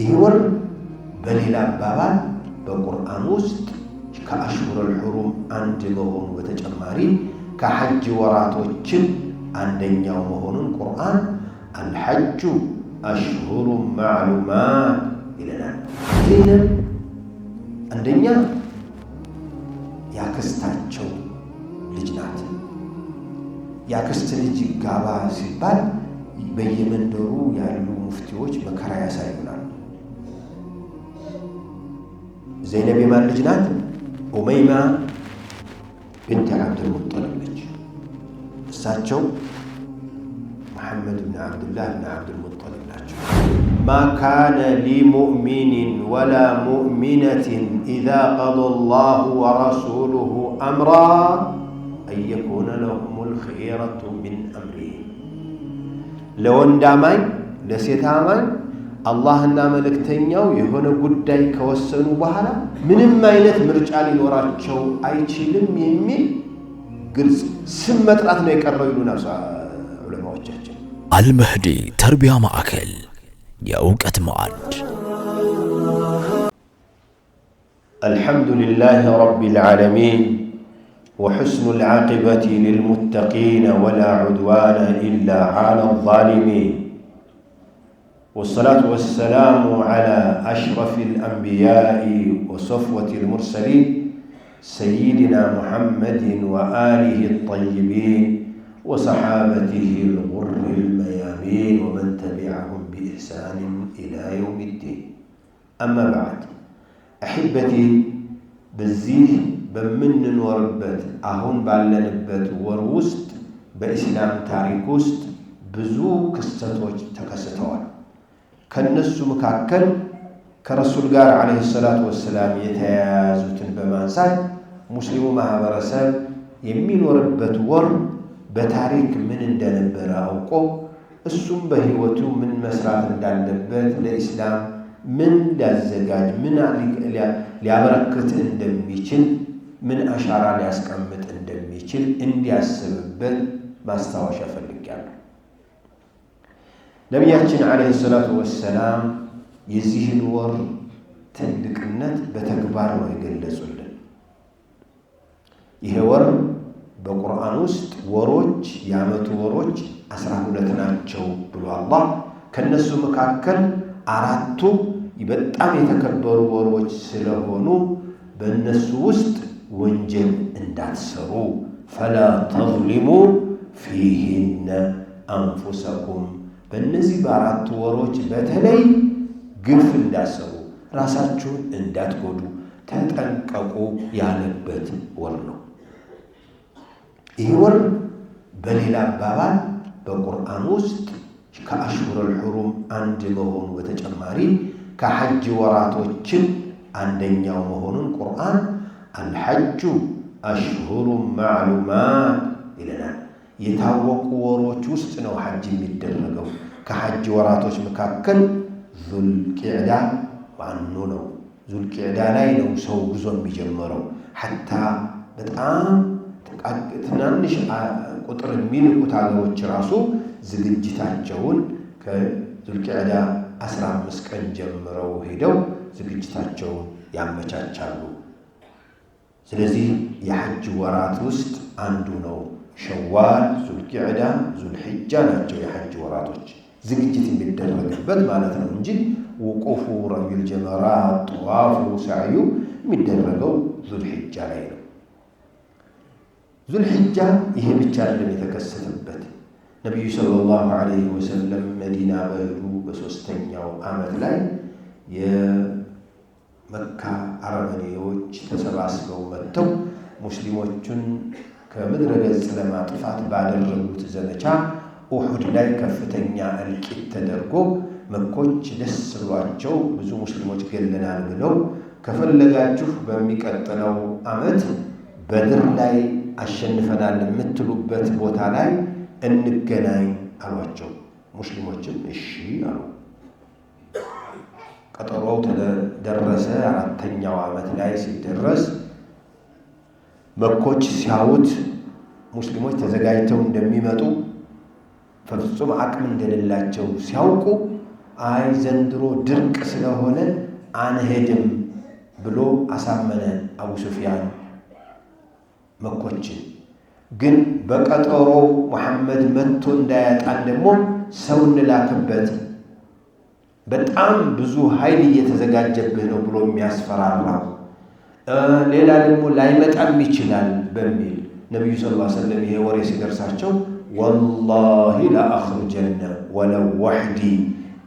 ይወር በሌላ አባባል በቁርአን ውስጥ ከአሽሁረል ሑሩም አንድ መሆኑ በተጨማሪ ከሐጅ ወራቶችም አንደኛው መሆኑን ቁርአን አልሐጁ አሽሁሩም ማዕሉማት ይለናል። ይህንም አንደኛ ያክስታቸው ልጅ ናት። ያክስት ልጅ ጋባ ሲባል በየመንደሩ ያሉ ሙፍቲዎች መከራ ያሳዩናል። ዘይነብ የማን ልጅ ናት? ኡመይማ ብንት ዓብዱል ሙጠሊብ ነች። እሳቸው መሐመድ ብን ዓብድላህ ብን ዓብዱል ሙጠሊብ ናቸው። ማ ካነ ሊሙእሚኒን ወላ ሙእሚነትን ኢዛ ቀደ አላሁ ወረሱሉሁ አምራ አን የኩነ ለሁሙል ኺየረቱ ሚን አምሪሂም። ለወንድ አማኝ ለሴት አማኝ አላህና መልእክተኛው የሆነ ጉዳይ ከወሰኑ በኋላ ምንም አይነት ምርጫ ሊኖራቸው አይችልም የሚል ግልጽ ስም መጥራት ነው የቀረው ይሉናል ዑለማዎቻችን። አልመህዲ ተርቢያ ማዕከል የእውቀት ማዕድ። አልሐምዱሊላህ ረቢል ዓለሚን ወሑስኑል ዓቂበቲ ሊልሙተቂን ወላ ዑድዋነ ኢላ ዐለል ዛሊሚን والصلاة والسلام على أشرف الأنبياء وصفوة المرسلين سيدنا محمد وآله الطيبين وصحابته الغر الميامين ومن تبعهم بإحسان إلى يوم الدين. أما بعد أحبتي بزيه بمن وربت أهون بعلنبت وروست بإسلام تاريكوست بزو كستوج تكستوال ከነሱ መካከል ከረሱል ጋር አለይሂ ሰላቱ ወሰላም የተያያዙትን በማንሳት ሙስሊሙ ማህበረሰብ የሚኖርበት ወር በታሪክ ምን እንደነበረ አውቆ እሱም በህይወቱ ምን መስራት እንዳለበት ለኢስላም ምን ሊያዘጋጅ ምን ሊያበረክት እንደሚችል ምን አሻራ ሊያስቀምጥ እንደሚችል እንዲያስብበት ማስታወሻ ፈልጋለሁ። ነቢያችን አለይሂ ሰላቱ ወሰላም የዚህን ወር ትልቅነት በተግባር ነው የገለጹልን። ይሄ ወር በቁርአን ውስጥ ወሮች የዓመቱ ወሮች 12 ናቸው ብሎ አላህ ከነሱ መካከል አራቱ በጣም የተከበሩ ወሮች ስለሆኑ በእነሱ ውስጥ ወንጀል እንዳትሰሩ ፈላ ተዝሊሙ ፊሂነ አንፉሰኩም በእነዚህ በአራቱ ወሮች በተለይ ግፍ እንዳሰሩ ራሳችሁን እንዳትጎዱ ተጠንቀቁ ያለበት ወር ነው። ይህ ወር በሌላ አባባል በቁርአን ውስጥ ከአሽሁረል ሑሩም አንድ መሆኑ በተጨማሪ ከሐጅ ወራቶችም አንደኛው መሆኑን ቁርአን አልሐጁ አሽሁሩም ማዕሉማት ይለናል። የታወቁ ወሮች ውስጥ ነው ሐጅ የሚደረገው። ከሐጅ ወራቶች መካከል ዙልቂዕዳ ዋኑ ነው። ዙልቂዕዳ ላይ ነው ሰው ጉዞ የሚጀምረው። ሐታ በጣም ትናንሽ ቁጥር የሚልቁት ሀገሮች ራሱ ዝግጅታቸውን ከዙልቂዕዳ 15 ቀን ጀምረው ሄደው ዝግጅታቸውን ያመቻቻሉ። ስለዚህ የሐጅ ወራት ውስጥ አንዱ ነው። ሸዋል፣ ዙልቂዕዳ፣ ዙልሕጃ ናቸው የሐጅ ወራቶች ዝግጅት የሚደረግበት ማለት ነው እንጂ ውቁፉ ረሚል ጀመራት ጠዋፉ ሰዕዩ የሚደረገው ዙልሕጃ ላይ ነው። ዙልሕጃ ይሄ ብቻ አይደለም የተከሰተበት። ነቢዩ ሰለላሁ ዐለይሂ ወሰለም መዲና በሄዱ በ3ኛው ዓመት ላይ የመካ አረመኔዎች ተሰባስበው መጥተው ሙስሊሞቹን ከምድረ ገጽ ለማጥፋት ባደረጉት ዘመቻ ኡሑድ ላይ ከፍተኛ እልቂት ተደርጎ መኮች ደስ ብሏቸው ብዙ ሙስሊሞች ገለናል ብለው ከፈለጋችሁ በሚቀጥለው ዓመት በድር ላይ አሸንፈናል የምትሉበት ቦታ ላይ እንገናኝ አሏቸው። ሙስሊሞችም እሺ አሉ። ቀጠሮው ተደረሰ። 4ኛው ዓመት ላይ ሲደረስ መኮች ሲያዩት ሙስሊሞች ተዘጋጅተው እንደሚመጡ ፍጹም አቅም እንደሌላቸው ሲያውቁ አይ ዘንድሮ ድርቅ ስለሆነ አንሄድም ብሎ አሳመነ አቡ ሱፊያን መኮችን። ግን በቀጠሮ መሐመድ መጥቶ እንዳያጣን ደግሞ ሰው እንላክበት፣ በጣም ብዙ ኃይል እየተዘጋጀብህ ነው ብሎ የሚያስፈራራው፣ ሌላ ደግሞ ላይመጣም ይችላል በሚል ነብዩ ሰለላሁ ዐለይሂ ወሰለም ይሄ ወሬ ሲደርሳቸው ወላሂ ለአኽሩጀነ ወለው ወህዲ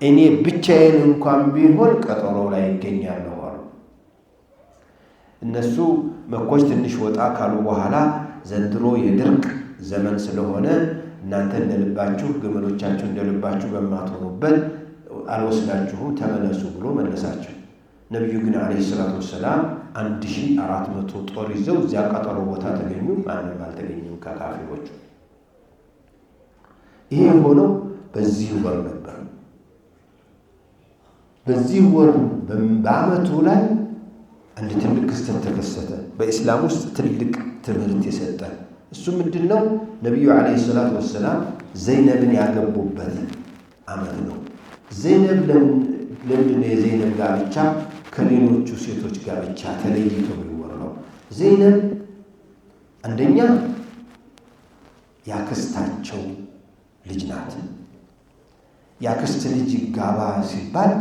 እኔ ብቻዬን እንኳን ቢሆን ቀጠሮ ላይ ይገኛለሁ አሉ። እነሱ መኮች ትንሽ ወጣ ካሉ በኋላ ዘንድሮ የድርቅ ዘመን ስለሆነ እናንተ እንደልባችሁ ግመሎቻችሁ እንደልባችሁ በማትሆኑበት አልወስዳችሁም ተመለሱ ብሎ መለሳቸው። ነብዩ ግን አለይሂ ሰላቱ ወሰላም 1400 ጦር ይዘው እዚያ ቀጠሮ ቦታ ተገኙ። ማንም አልተገኘም ከካፊሮቹ። ይሄ ሆኖ በዚህ ወር ነበር። በዚህ ወር በአመቱ ላይ አንድ ትልቅ ክስተት ተከሰተ፣ በእስላም ውስጥ ትልቅ ትምህርት የሰጠ። እሱ ምንድነው? ነብዩ አለይሂ ሰላቱ ወሰላም ዘይነብን ያገቡበት አመት ነው። ዘይነብ ለምንድነው የዘይነብ ጋብቻ ከሌሎቹ ሴቶች ጋብቻ ተለይቶ የሚወራው? ዘይነብ አንደኛ ያክስታቸው ልጅ ናት። ያክስት ልጅ ጋባ ሲባል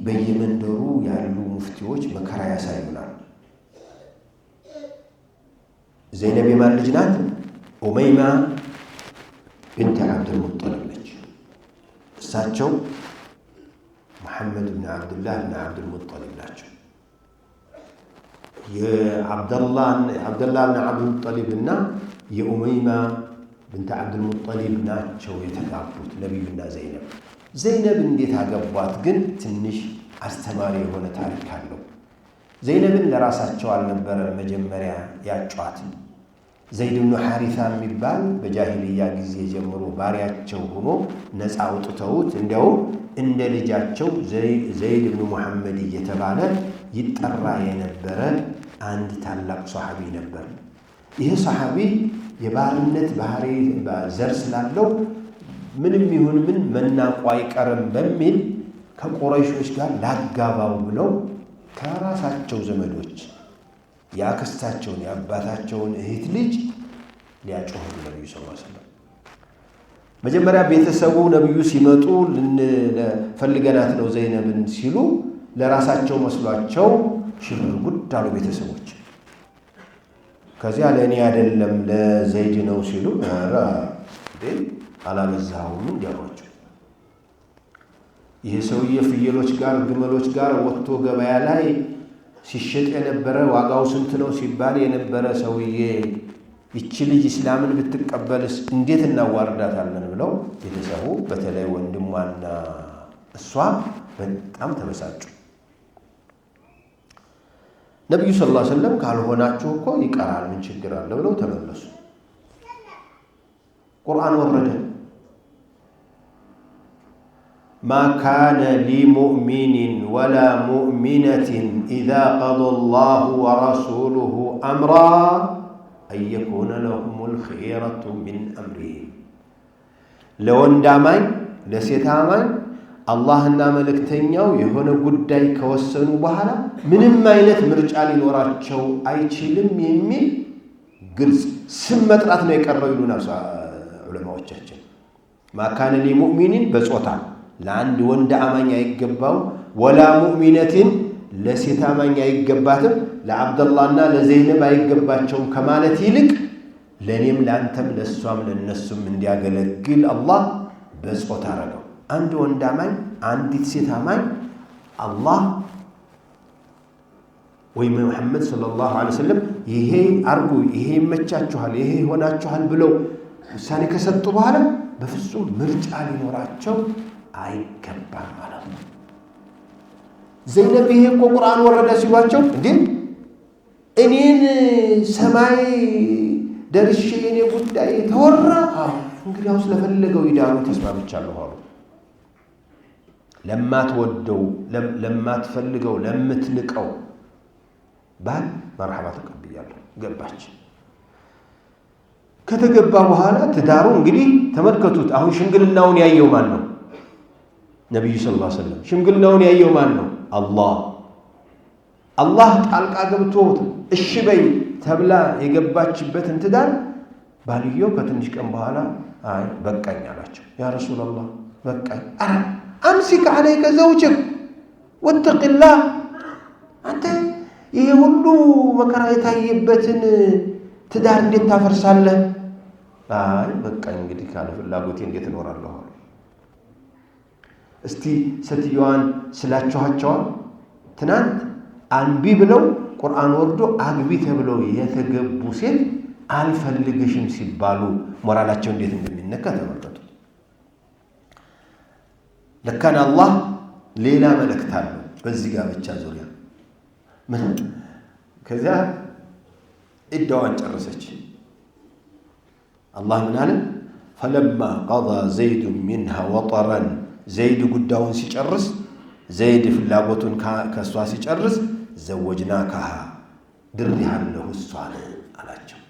በየመንደሩ ያሉ ሙፍቲዎች መከራ ያሳዩናል። ዘይነብ የማን ልጅ ናት? ኡመይማ ቢንት አብዱል ሙጠሊብ ነች። እሳቸው መሐመድ ብን አብዱላህ ብን አብዱል ሙጠሊብ ናቸው። የአብደላህ ብን አብዱል ሙጠሊብ እና የኡመይማ ብንት አብዱል ሙጠሊብ ናቸው የተጋቡት ነቢዩና ዘይነብ። ዘይነብ እንዴት አገቧት ግን ትንሽ አስተማሪ የሆነ ታሪክ አለው። ዘይነብን ለራሳቸው አልነበረም መጀመሪያ ያጯት። ዘይድ ብኑ ሐሪሳ የሚባል በጃሂልያ ጊዜ ጀምሮ ባሪያቸው ሆኖ ነፃ አውጥተውት እንዲያውም እንደ ልጃቸው ዘይድ ብኑ ሙሐመድ እየተባለ ይጠራ የነበረ አንድ ታላቅ ሷሐቢ ነበር። ይህ ሷሐቢ የባርነት ባህሪ ዘር ስላለው ምንም ይሁን ምን መናቁ አይቀርም በሚል ከቁረይሾች ጋር ላጋባው ብለው ከራሳቸው ዘመዶች ያክስታቸውን የአባታቸውን እህት ልጅ ሊያጮሁ ነብዩ ሰለላሁ ዐለይሂ ወሰለም። መጀመሪያ ቤተሰቡ ነብዩ ሲመጡ ፈልገናት ነው ዘይነብን ሲሉ ለራሳቸው መስሏቸው ሽር ጉድ አሉ ቤተሰቦች። ከዚያ ለእኔ አይደለም ለዘይድ ነው ሲሉ ኧረ አላበዛሁም እንዲያሏቸው። ይህ ሰውዬ ፍየሎች ጋር ግመሎች ጋር ወጥቶ ገበያ ላይ ሲሸጥ የነበረ ዋጋው ስንት ነው ሲባል የነበረ ሰውዬ ይቺ ልጅ እስላምን ብትቀበልስ እንዴት እናዋርዳታለን ብለው ቤተሰቡ በተለይ ወንድሟና እሷ በጣም ተበሳጩ። ነብዩ ሰለላሁ ዐለይሂ ወሰለም ካልሆናችሁ እኮ ይቀራል ምን ችግር አለ ብለው ተመለሱ። ቁርአን ወረደ። ما كان لمؤمن ولا مؤمنة إذا قضى الله ورسوله أمرا أن يكون لهم الخيرة من أمرهم. لو اندامين لسيتامين الله ملكتنياو يهون قداي كوسنوا بحالا من ماينت مرجع لنوراتشو أيشلم يمي قلس سمت راتنا يكرروا يلونا علماء الجهجن. ما كان لمؤمن بسوطا ለአንድ ወንድ አማኝ አይገባው ወላ ሙእሚነትን ለሴት አማኝ አይገባትም ለአብደላህና ለዘይነብ አይገባቸውም ከማለት ይልቅ ለኔም ለአንተም ለሷም ለነሱም እንዲያገለግል አላህ በጾታ አረገው። አንድ ወንድ አማኝ አንዲት ሴት አማኝ አላህ ወይ መሐመድ ሰለላሁ ዐለይሂ ወሰለም ይሄ አርጉ ይሄ ይመቻችኋል ይሄ ይሆናችኋል ብለው ውሳኔ ከሰጡ በኋላ በፍጹም ምርጫ ሊኖራቸው አይገባም ማለት ነው። ዘይነብ ይሄ እኮ ቁርአን ወረደ ሲሏቸው እንዴ እኔን ሰማይ ደርሼ የኔ ጉዳይ ተወራ እንግዲያውስ ለፈለገው ይዳሩ ተስማምቻለሁ አሉ። ለማትወደው ለማትፈልገው ለምትንቀው ባል መርሐባ ተቀብያለሁ ገባች። ከተገባ በኋላ ትዳሩ እንግዲህ ተመልከቱት። አሁን ሽንግልናውን ያየው ማን ነው? ነብዩ ሰለላሁ ዐለይሂ ወሰለም ሽምግልናውን ያየው ማን ነው? አላህ ጣልቃ ገብቶ እሺ በይ ተብላ የገባችበትን ትዳር ባልየው ከትንሽ ቀን በኋላ አይ በቃኝ አላቸው። ያ ረሱላህ በቃኝ። አረ አምሲክ عليك زوجك واتق الله አንተ ይሄ ሁሉ መከራ የታየበትን ትዳር እንዴት ታፈርሳለህ? አይ በቃኝ እንግዲህ ካለ ፍላጎቴ እንዴት እኖራለሁ? እስቲ ሴትዮዋን ስላችኋቸዋል። ትናንት አንቢ ብለው ቁርአን ወርዶ አግቢ ተብለው የተገቡ ሴት አልፈልግሽም ሲባሉ ሞራላቸው እንዴት እንደሚነካ ተመልከቱ። ለካን አላህ ሌላ መልእክት አለው በዚህ ጋብቻ ዙሪያ። ከዚያ ኢዳዋን ጨረሰች። አላህ ምን አለ? ፈለማ ቀضى ዘይድ منها ወطرا ዘይድ ጉዳዩን ሲጨርስ ዘይድ ፍላጎቱን ከሷ ሲጨርስ ዘወጅናካሃ ድሬሃለሁ እሷን አላቸው።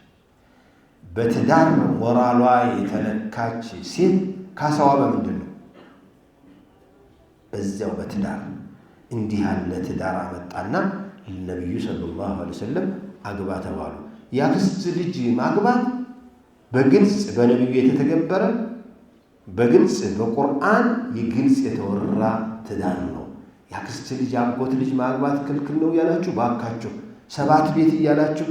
በትዳር ሞራሏ የተነካች ሴት ካሳዋ በምንድን ነው? በዚያው በትዳር እንዲህ ያለ ትዳር አመጣና ነብዩ ሰለላሁ ዐለይሂ ወሰለም አግባ ተባሉ። ያክስት ልጅ ማግባት በግልጽ በነብዩ የተተገበረ በግልጽ በቁርአን የግልጽ የተወራ ትዳር ነው። ያክስት ልጅ አጎት ልጅ ማግባት ክልክል ነው ያላችሁ ባካችሁ ሰባት ቤት እያላችሁ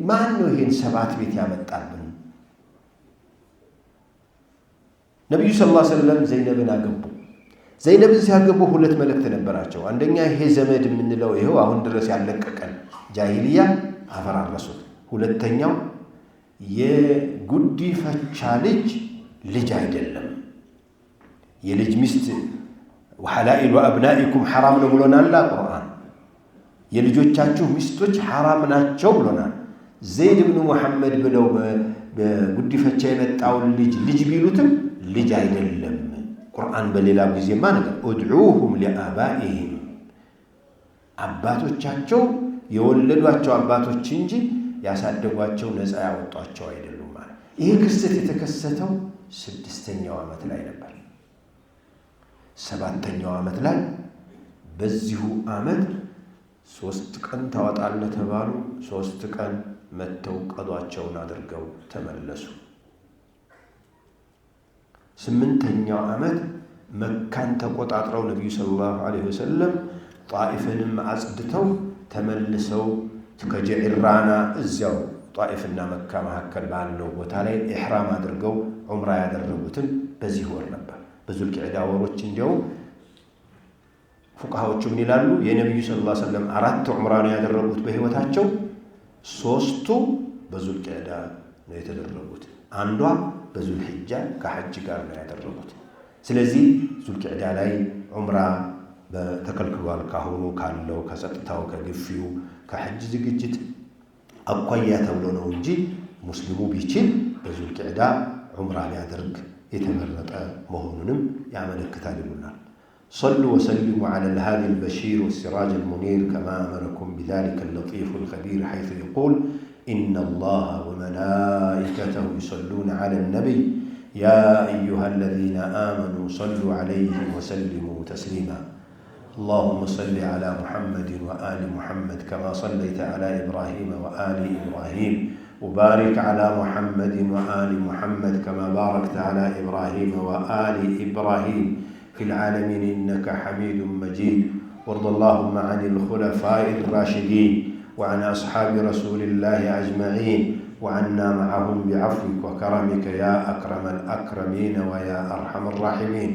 ማን ነው ይሄን ሰባት ቤት ያመጣልን? ነብዩ ሰለላሁ ዐለይሂ ወሰለም ዘይነብን አገቡ። ዘይነብን ሲያገቡ ሁለት መልእክት ነበራቸው። አንደኛ ይሄ ዘመድ የምንለው ይሄው አሁን ድረስ ያለቀቀን ጃሂልያ አፈራረሱት። ሁለተኛው የጉዲፈቻ ልጅ አይደለም፣ የልጅ ሚስት ወሐላኢሉ አብናኢኩም ሐራም ነው ብሎናል ቁርአን። የልጆቻችሁ ሚስቶች ሐራም ናቸው ብሎናል። ዘይድ ብኑ መሐመድ ብለው በጉዲፈቻ የመጣውን ልጅ ቢሉትም ልጅ አይደለም። ቁርአን በሌላ ጊዜማ ነገር ኡድዑሁም ሊአባኢሂም አባቶቻቸው የወለዷቸው አባቶች እንጂ ያሳደጓቸው ነፃ ያወጧቸው አይደሉም ማለት። ይሄ ክስተት የተከሰተው 6ኛው ዓመት ላይ ነበር። 7ኛው ዓመት ላይ በዚሁ ዓመት 3 ቀን ታወጣለህ ተባሉ። 3 ቀን መተው ቀዷቸውን አድርገው ተመለሱ። 8ኛው ዓመት መካን ተቆጣጥረው ነብዩ ሰለላሁ ዐለይሂ ወሰለም ጣኢፍንም አጽድተው ተመልሰው ከጀዕራና እዚያው ጣኢፍና መካ መካከል ባለው ቦታ ላይ ኢህራም አድርገው ዑምራ ያደረጉትን በዚህ ወር ነበር። በዙልቂዕዳ ወሮች እንዲያው ፉቃሃዎቹ ምን ይላሉ? የነብዩ ሰለላሁ ዐለይሂ ወሰለም 4 ዑምራ ነው ያደረጉት በህይወታቸው። 3ቱ በዙልቂዕዳ ነው የተደረጉት። አንዷ በዙልሂጃ ከሐጅ ጋር ነው ያደረጉት። ስለዚህ ዙልቂዕዳ ላይ ዑምራ በተከልክሏል። ካሁኑ ካለው ከጸጥታው ከግፊው ከሐጅ ዝግጅት አኳያ ተብሎ ነው እንጂ ሙስሊሙ ቢችል በዙልቂዕዳ ዑምራ ሊያደርግ የተመረጠ መሆኑንም ያመለክታል ይሉናል። صلوا وسلموا على الهادي البشير والسراج المنير كما أمركم بذلك اللطيف الخبير حيث يقول إن الله وملائكته يصلون على النبي يا أيها الذين آمنوا صلوا عليه وسلموا تسليما اللهم صل على محمد وآل محمد كما صليت على إبراهيم وآل إبراهيم وبارك على محمد وآل محمد كما باركت على إبراهيم وآل إبراهيم في العالمين إنك حميد مجيد وارض اللهم عن الخلفاء الراشدين وعن أصحاب رسول الله أجمعين وعنا معهم بعفوك وكرمك يا أكرم الأكرمين ويا أرحم الراحمين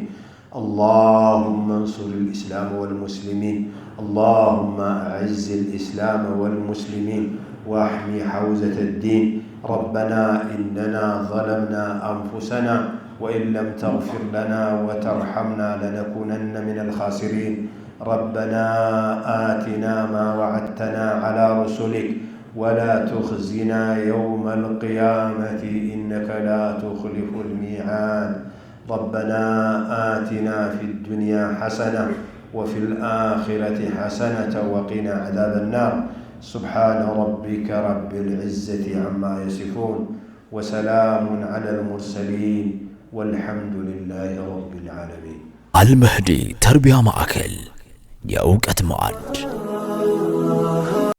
اللهم انصر الإسلام والمسلمين اللهم أعز الإسلام والمسلمين واحمي حوزة الدين ربنا إننا ظلمنا أنفسنا وإن لم تغفر لنا وترحمنا لنكونن من الخاسرين ربنا آتنا ما وعدتنا على رسلك ولا تخزنا يوم القيامة إنك لا تخلف الميعاد ربنا آتنا في الدنيا حسنة وفي الآخرة حسنة وقنا عذاب النار سبحان ربك رب العزة عما يصفون وسلام على المرسلين والحمد لله رب العالمين አልመህዲ ተርቢያ ማዕከል የእውቀት ማዕድ